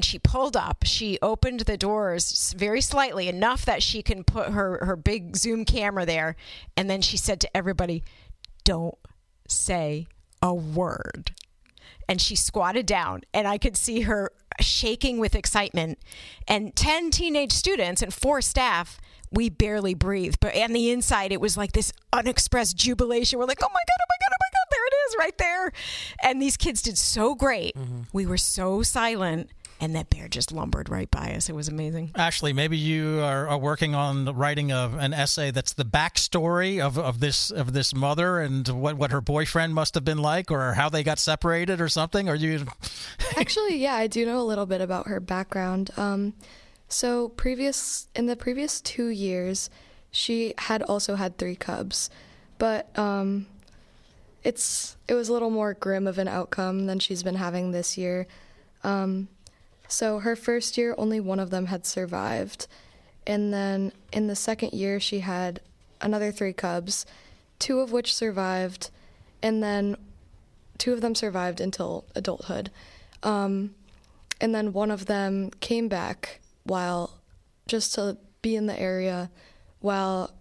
she pulled up, she opened the doors very slightly, enough that she can put her big zoom camera there. And then she said to everybody, "Don't say a word." And she squatted down, and I could see her shaking with excitement. And 10 teenage students and 4 staff, we barely breathed. But on the inside, it was like this unexpressed jubilation. We're like, oh my God, oh my God, oh my God, there it is right there. And these kids did so great. We were so silent. And that bear just lumbered right by us. It was amazing. Ashley, maybe you are working on writing an essay that's the backstory of this mother and what her boyfriend must have been like, or how they got separated, or something. Or you? Actually, yeah, I do know a little bit about her background. So in the previous 2 years, she had also had 3 cubs, but it was a little more grim of an outcome than she's been having this year. So her first year, only one of them had survived. And then in the second year, she had another 3 cubs, 2 of which survived, and then 2 of them survived until adulthood. And then one of them came back just to be in the area while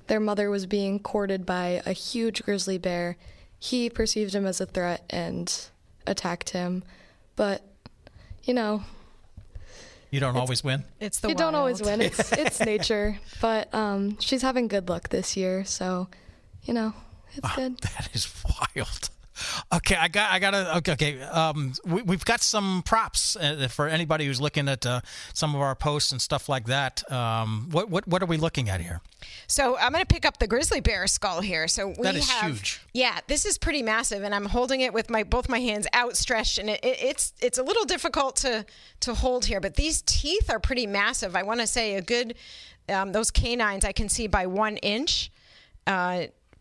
their mother was being courted by a huge grizzly bear. He perceived him as a threat and attacked him, but you know, you don't always win. It's the you wild. don't always win. It's nature, but she's having good luck this year, so it's good. That is wild. Okay, we've got some props for anybody who's looking at some of our posts and stuff like that. What are we looking at here? So I'm going to pick up the grizzly bear skull here. So that is huge. Yeah, this is pretty massive, and I'm holding it with both my hands outstretched, and it's a little difficult to hold here. But these teeth are pretty massive. I want to say a good those canines I can see by 1 inch.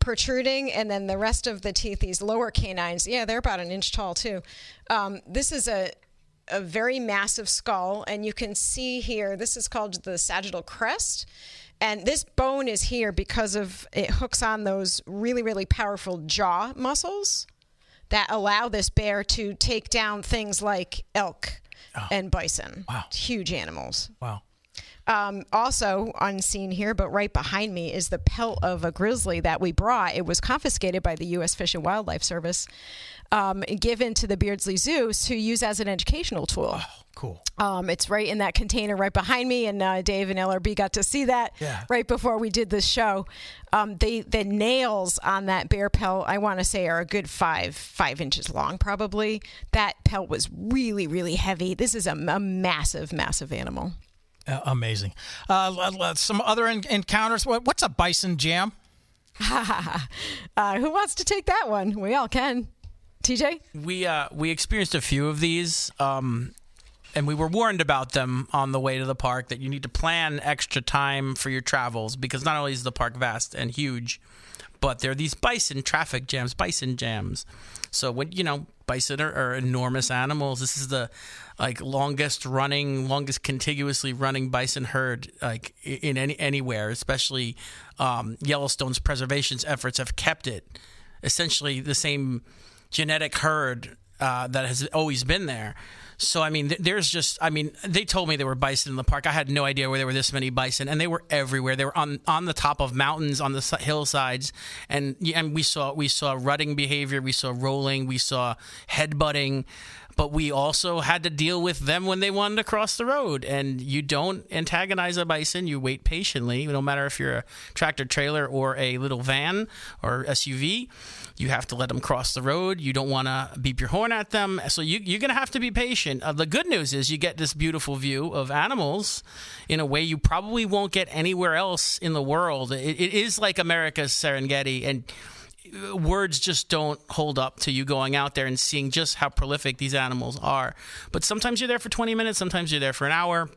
Protruding, and then the rest of the teeth, these lower canines, they're about 1 inch tall too. This is a very massive skull, and you can see here, this is called the sagittal crest, and this bone is here because of it hooks on those really, really powerful jaw muscles that allow this bear to take down things like elk and bison. Wow. Huge animals. Wow. Also unseen here, but right behind me, is the pelt of a grizzly that we brought. It was confiscated by the U.S. Fish and Wildlife Service, given to the Beardsley Zoo to use as an educational tool. Oh, cool. It's right in that container right behind me, and Dave and LRB got to see that right before we did this show. The nails on that bear pelt, I want to say, are a good 5 inches long, probably. That pelt was really, really heavy. This is a massive, massive animal. Amazing. Some other encounters. What's a bison jam? Who wants to take that one? We all can. TJ? We experienced a few of these, and we were warned about them on the way to the park, that you need to plan extra time for your travels, because not only is the park vast and huge, but there are these bison jams. So when bison are enormous animals. This is the longest contiguously running bison herd in anywhere, especially Yellowstone's preservation efforts have kept it essentially the same genetic herd that has always been there. So, I mean, they told me there were bison in the park. I had no idea where there were this many bison, and they were everywhere. They were on the top of mountains, on the hillsides, and we saw rutting behavior, we saw rolling, we saw headbutting, but we also had to deal with them when they wanted to cross the road. And you don't antagonize a bison. You wait patiently, no matter if you're a tractor trailer or a little van or SUV. You have to let them cross the road. You don't want to beep your horn at them. So you're going to have to be patient. The good news is you get this beautiful view of animals in a way you probably won't get anywhere else in the world. It is like America's Serengeti, and words just don't hold up to you going out there and seeing just how prolific these animals are. But sometimes you're there for 20 minutes, sometimes you're there for an hour.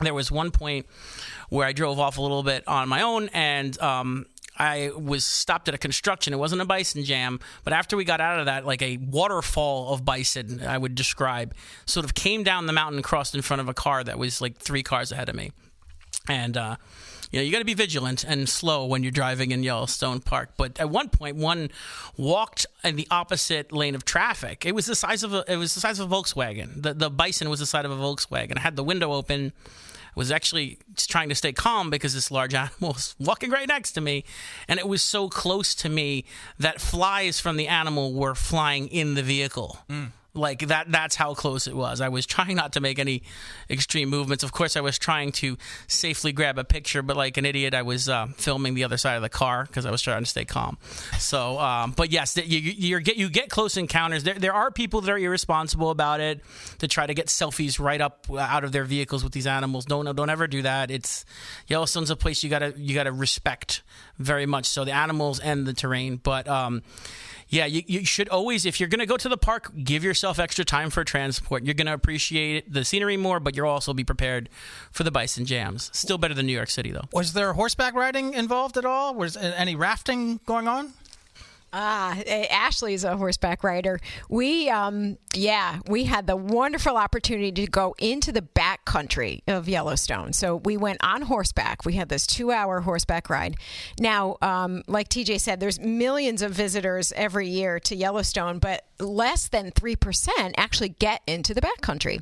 There was one point where I drove off a little bit on my own, and I was stopped at a construction. It wasn't a bison jam, but after we got out of that, like a waterfall of bison, I would describe, sort of came down the mountain and crossed in front of a car that was like 3 cars ahead of me. And, you got to be vigilant and slow when you're driving in Yellowstone Park. But at one point, one walked in the opposite lane of traffic. It was the size of a Volkswagen. The bison was the size of a Volkswagen. I had the window open. I was actually trying to stay calm because this large animal was walking right next to me, and it was so close to me that flies from the animal were flying in the vehicle. Like that's how close it was. I was trying not to make any extreme movements. Of course, I was trying to safely grab a picture, but like an idiot, I was filming the other side of the car because I was trying to stay calm. So, but yes, you get close encounters. There are people that are irresponsible about it, that try to get selfies right up out of their vehicles with these animals. Don't ever do that. Yellowstone's a place you gotta respect very much. So the animals and the terrain, but. Yeah, you should always, if you're going to go to the park, give yourself extra time for transport. You're going to appreciate the scenery more, but you'll also be prepared for the bison jams. Still better than New York City, though. Was there horseback riding involved at all? Was any rafting going on? Ashley's a horseback rider. We had the wonderful opportunity to go into the back country of Yellowstone. So we went on horseback. We had this 2-hour horseback ride. Now, like TJ said, there's millions of visitors every year to Yellowstone, but less than 3% actually get into the back country.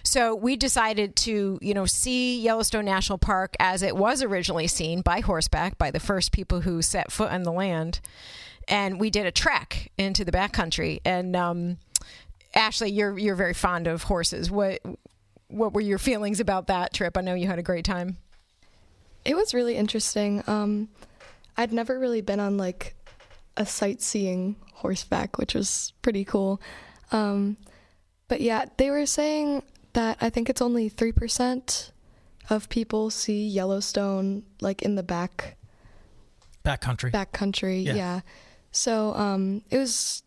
So we decided to, see Yellowstone National Park as it was originally seen by horseback, by the first people who set foot on the land. And we did a trek into the backcountry. And Ashley, you're very fond of horses. What were your feelings about that trip? I know you had a great time. It was really interesting. I'd never really been on like a sightseeing horseback, which was pretty cool. But yeah, they were saying that I think it's only 3% of people see Yellowstone like in the backcountry. Yeah. So it was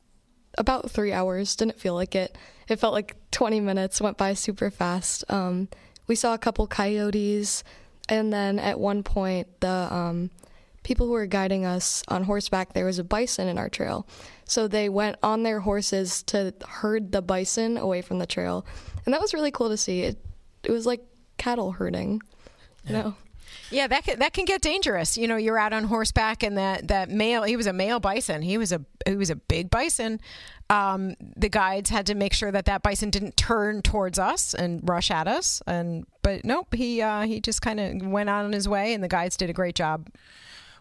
about 3 hours. Didn't feel like it. It felt like 20 minutes. Went by super fast. We saw a couple coyotes, and then at one point, the people who were guiding us on horseback, there was a bison in our trail. So they went on their horses to herd the bison away from the trail, and that was really cool to see. It was like cattle herding. Yeah, that can get dangerous. You're out on horseback, and that male, he was a male bison. He was a big bison. The guides had to make sure that bison didn't turn towards us and rush at us. But nope, he just kind of went on his way, and the guides did a great job.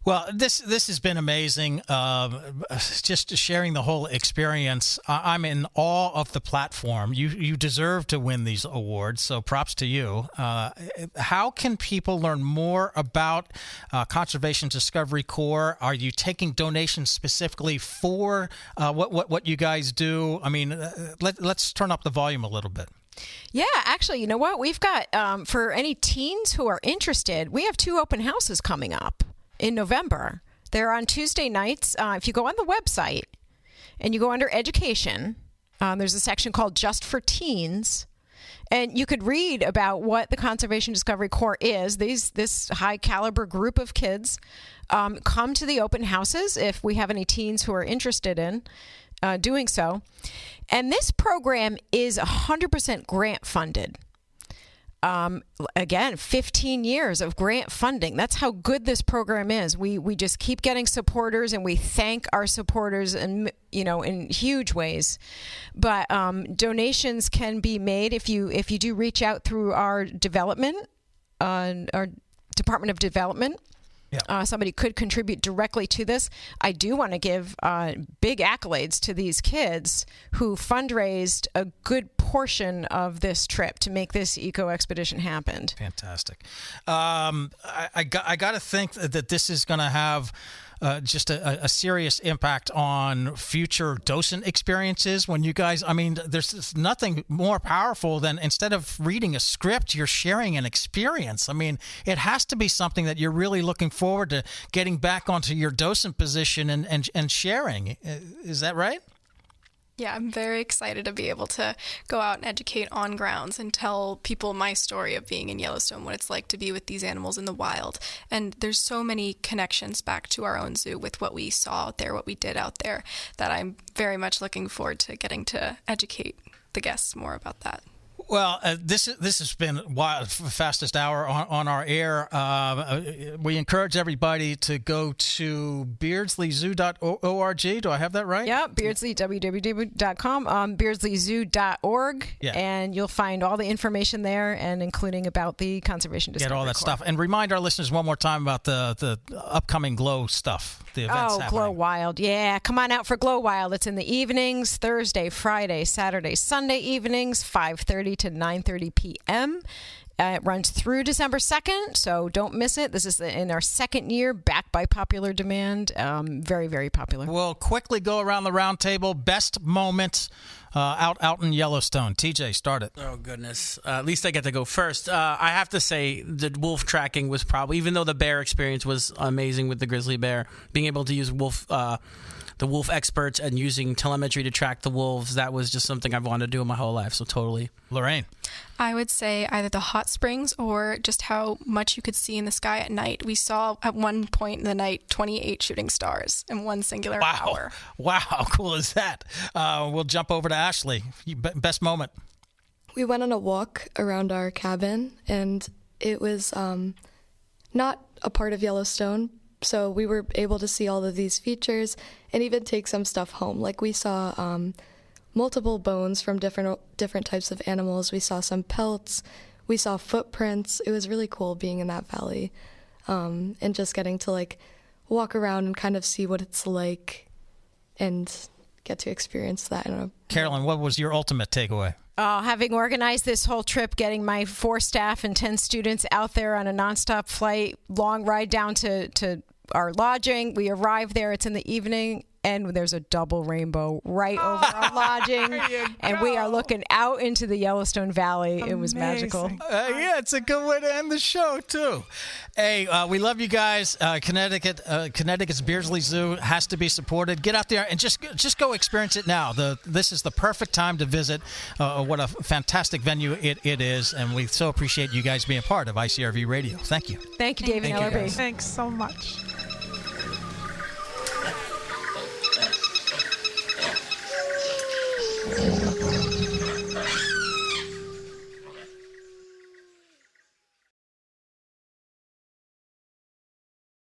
Well, this has been amazing. Just sharing the whole experience. I'm in awe of the platform. You deserve to win these awards, so props to you. How can people learn more about Conservation Discovery Corps? Are you taking donations specifically for what you guys do? I mean, let's turn up the volume a little bit. Yeah, actually, you know what? We've got, for any teens who are interested, we have 2 open houses coming up in November. They're on Tuesday nights. If you go on the website and you go under education, there's a section called Just for Teens, and you could read about what the Conservation Discovery Corps is. This high caliber group of kids come to the open houses if we have any teens who are interested in doing so. And this program is 100% grant funded. Again, 15 years of grant funding. That's how good this program is. We just keep getting supporters, and we thank our supporters in huge ways. But donations can be made if you do reach out through our development, our Department of Development. Yeah. Somebody could contribute directly to this. I do want to give big accolades to these kids who fundraised a good portion of this trip to make this eco expedition happen. Fantastic. I got to think that this is going to have just a serious impact on future docent experiences when you guys, there's nothing more powerful than instead of reading a script, you're sharing an experience. It has to be something that you're really looking forward to getting back onto your docent position and sharing. Is that right? Yeah, I'm very excited to be able to go out and educate on grounds and tell people my story of being in Yellowstone, what it's like to be with these animals in the wild. And there's so many connections back to our own zoo with what we saw out there, what we did out there, that I'm very much looking forward to getting to educate the guests more about that. Well, this has been fastest hour on our air. We encourage everybody to go to beardsleyzoo.org. Do I have that right? Yeah, Beardsley, www.com, beardsleyzoo.org, and you'll find all the information there, and including about the Conservation Discovery Get all that Corps. stuff. And remind our listeners one more time about the upcoming Glow stuff, the events happening. Glow Wild. Yeah, come on out for Glow Wild. It's in the evenings, Thursday, Friday, Saturday, Sunday evenings, 5:30 to 9:30 p.m. It runs through December 2nd, so don't miss it. This is in our second year, backed by popular demand. Very, very popular. We'll quickly go around the round table. Best moment out in Yellowstone. TJ, start it. Oh, goodness. At least I get to go first. I have to say the wolf tracking was probably, even though the bear experience was amazing with the grizzly bear, being able to use the wolf experts and using telemetry to track the wolves, that was just something I've wanted to do in my whole life. So totally. Lorraine. I would say either the hot springs or just how much you could see in the sky at night. We saw at one point in the night 28 shooting stars in one singular hour. Wow, how cool is that? We'll jump over to Ashley. Best moment. We went on a walk around our cabin, and it was not a part of Yellowstone, so we were able to see all of these features and even take some stuff home. Like we saw multiple bones from different types of animals. We saw some pelts. We saw footprints. It was really cool being in that valley and just getting to like walk around and kind of see what it's like and get to experience that. Carolyn, what was your ultimate takeaway? Having organized this whole trip, getting my 4 staff and 10 students out there on a nonstop flight, long ride down to our lodging. We arrive there. It's in the evening, and there's a double rainbow right over our lodging, and we are looking out into the Yellowstone Valley. It was magical. Yeah, it's a good way to end the show too. Hey, we love you guys. Connecticut's Beardsley Zoo has to be supported. Get out there and just go experience it now. This is the perfect time to visit. What a fantastic venue it is, and we so appreciate you guys being part of ICRV Radio. Thank you. Thank you, David and LRB. Thanks so much.